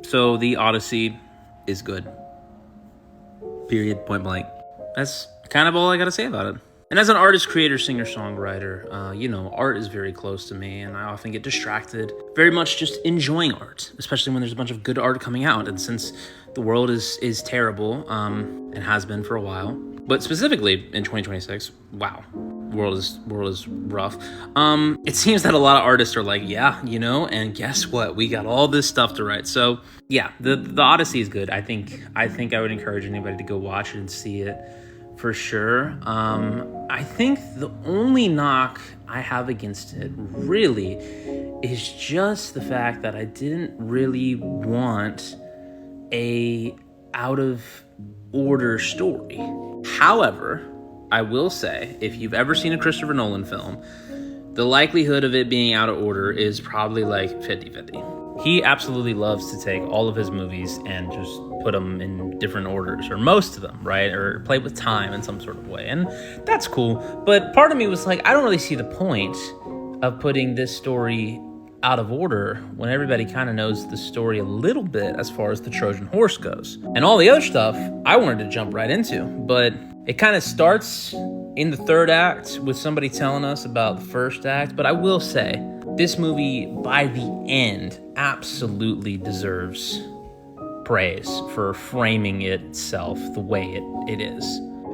So the Odyssey is good. Period. Point blank. That's kind of all I gotta say about it. And as an artist, creator, singer, songwriter, art is very close to me, and I often get distracted very much just enjoying art, especially when there's a bunch of good art coming out. And since the world is terrible, and has been for a while, but specifically in 2026, wow, world is rough. It seems that a lot of artists are like, yeah, and guess what? We got all this stuff to write. So yeah, the Odyssey is good. I think I would encourage anybody to go watch it and see it. For sure. I think the only knock I have against it really is just the fact that I didn't really want a out of order story. However, I will say, if you've ever seen a Christopher Nolan film, the likelihood of it being out of order is probably like 50-50. He absolutely loves to take all of his movies and just put them in different orders, or most of them, right? Or play with time in some sort of way. And that's cool. But part of me was like, I don't really see the point of putting this story out of order when everybody kind of knows the story a little bit as far as the Trojan horse goes. And all the other stuff I wanted to jump right into, but it kind of starts in the third act with somebody telling us about the first act. But I will say, this movie, by the end, absolutely deserves praise for framing itself the way it is.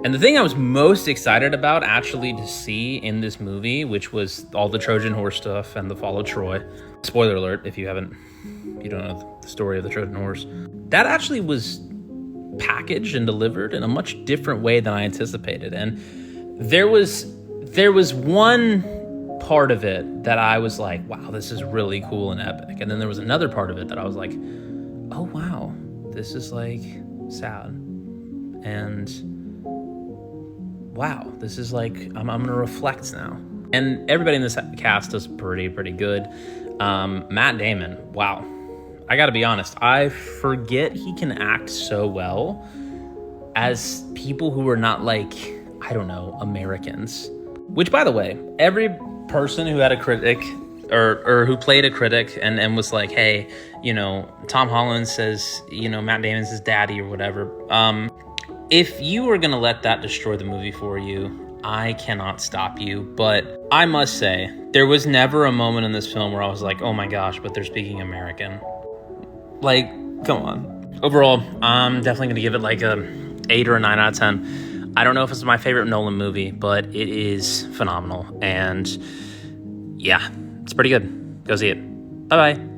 And the thing I was most excited about actually to see in this movie, which was all the Trojan horse stuff and the fall of Troy. Spoiler alert, if you don't know the story of the Trojan horse. That actually was packaged and delivered in a much different way than I anticipated. And there was one part of it that I was like, wow, this is really cool and epic. And then there was another part of it that I was like, oh wow, this is like sad. And wow, this is like, I'm gonna reflect now. And everybody in this cast is pretty good. Matt Damon, wow. I gotta be honest, I forget he can act so well as people who are not like, I don't know, Americans. Which, by the way, every person who had a critic or who played a critic and was like, hey, Tom Holland says, Matt Damon's his daddy or whatever. If you are going to let that destroy the movie for you, I cannot stop you. But I must say, there was never a moment in this film where I was like, oh my gosh, but they're speaking American. Like, come on. Overall, I'm definitely going to give it like a 8 or a 9 out of 10. I don't know if it's my favorite Nolan movie, but it is phenomenal. And yeah, it's pretty good. Go see it. Bye-bye.